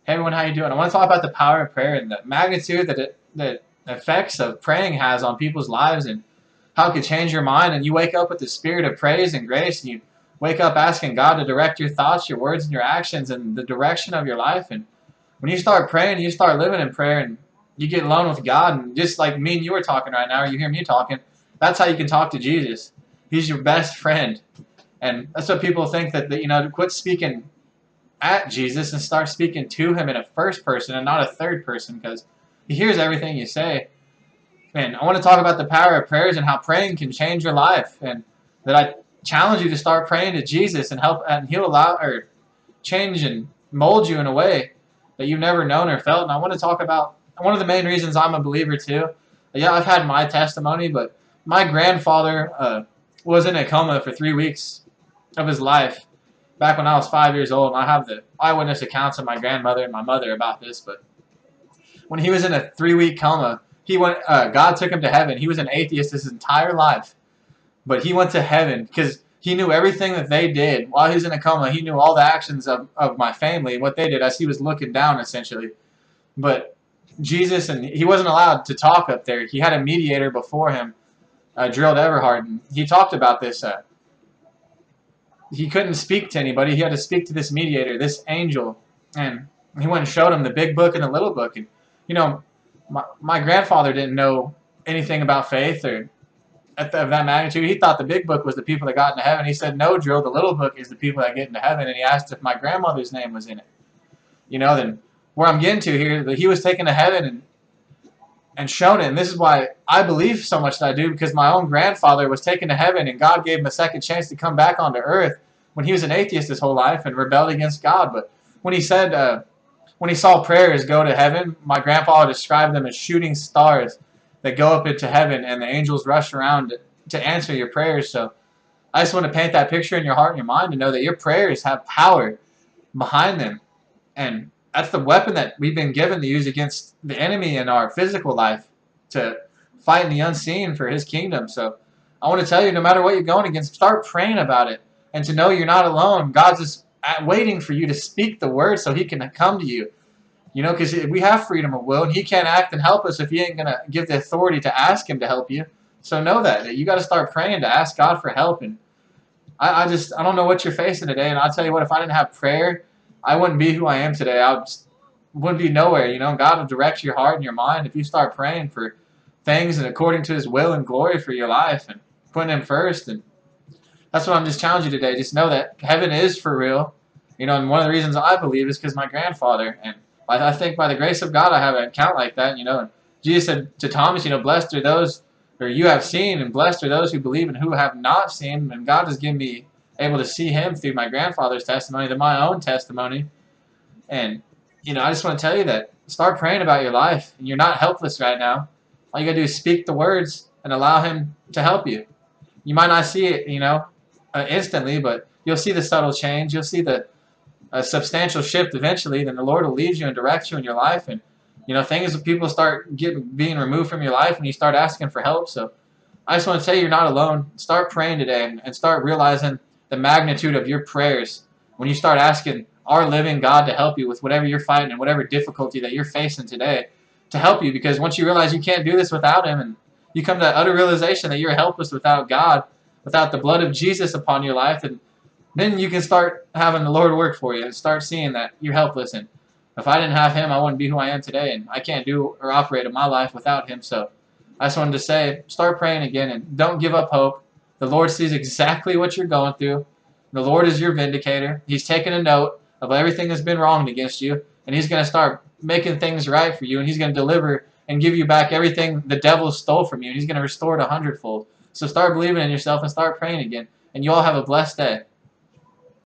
Hey everyone, how you doing? I want to talk about the power of prayer and the magnitude that effects of praying has on people's lives and how it could change your mind. And you wake up with the spirit of praise and grace, and you wake up asking God to direct your thoughts, your words, and your actions, and the direction of your life. And when you start praying, you start living in prayer, and you get alone with God. And just like me and you are talking right now, or you hear me talking, that's how you can talk to Jesus. He's your best friend, and that's what people think to quit speaking at Jesus and start speaking to him in a first person and not a third person, because he hears everything you say. Man, I want to talk about the power of prayers and how praying can change your life, and that I challenge you to start praying to Jesus and help, and he'll allow or change and mold you in a way that you've never known or felt. And I want to talk about one of the main reasons I'm a believer too. Yeah, I've had my testimony, but my grandfather was in a coma for 3 weeks of his life back when I was 5 years old, and I have the eyewitness accounts of my grandmother and my mother about this. But when he was in a 3-week coma, he went. God took him to heaven. He was an atheist his entire life, but he went to heaven because he knew everything that they did while he was in a coma. He knew all the actions of my family and what they did as he was looking down, essentially. But Jesus, and he wasn't allowed to talk up there. He had a mediator before him, Gerald Everhard, and he talked about this. He couldn't speak to anybody. He had to speak to this mediator, this angel. And he went and showed him the big book and the little book. And, you know, my grandfather didn't know anything about faith or of that magnitude. He thought the big book was the people that got into heaven. He said, no, Drew, the little book is the people that get into heaven. And he asked if my grandmother's name was in it. Then where I'm getting to here, that he was taken to heaven and shown it. And this is why I believe so much that I do, because my own grandfather was taken to heaven and God gave him a second chance to come back onto earth when he was an atheist his whole life and rebelled against God. But when he said, when he saw prayers go to heaven, my grandfather described them as shooting stars that go up into heaven, and the angels rush around to answer your prayers. So I just want to paint that picture in your heart and your mind to know that your prayers have power behind them. And that's the weapon that we've been given to use against the enemy in our physical life, to fight in the unseen for his kingdom. So I want to tell you, no matter what you're going against, start praying about it and to know you're not alone. God's just waiting for you to speak the word so he can come to you. Because we have freedom of will, and he can't act and help us if he ain't going to give the authority to ask him to help you. So know that you got to start praying to ask God for help. And I don't know what you're facing today, and I'll tell you what, if I didn't have prayer, I wouldn't be who I am today. Wouldn't be nowhere. God will direct your heart and your mind if you start praying for things and according to his will and glory for your life and putting him first. And that's what I'm just challenging you today. Just know that heaven is for real. And one of the reasons I believe is because my grandfather, and I think by the grace of God I have an account like that. And Jesus said to Thomas, blessed are those, or you have seen, and blessed are those who believe and who have not seen. And God has given me able to see him through my grandfather's testimony, to my own testimony. And I just want to tell you that start praying about your life. And you're not helpless right now. All you got to do is speak the words and allow him to help you. You might not see it, instantly, but you'll see the subtle change. You'll see the substantial shift eventually. Then the Lord will lead you and direct you in your life. And, things, people start being removed from your life and you start asking for help. So I just want to tell you, you're not alone. Start praying today and start realizing the magnitude of your prayers when you start asking our living God to help you with whatever you're fighting and whatever difficulty that you're facing today, to help you. Because once you realize you can't do this without him, and you come to that utter realization that you're helpless without God, without the blood of Jesus upon your life, and then you can start having the Lord work for you and start seeing that you're helpless. And if I didn't have him, I wouldn't be who I am today, and I can't do or operate in my life without him. So I just wanted to say, start praying again and don't give up hope. The Lord sees exactly what you're going through. The Lord is your vindicator. He's taken a note of everything that's been wronged against you, and he's going to start making things right for you, and he's going to deliver and give you back everything the devil stole from you, and he's going to restore it 100-fold. So start believing in yourself and start praying again, and you all have a blessed day.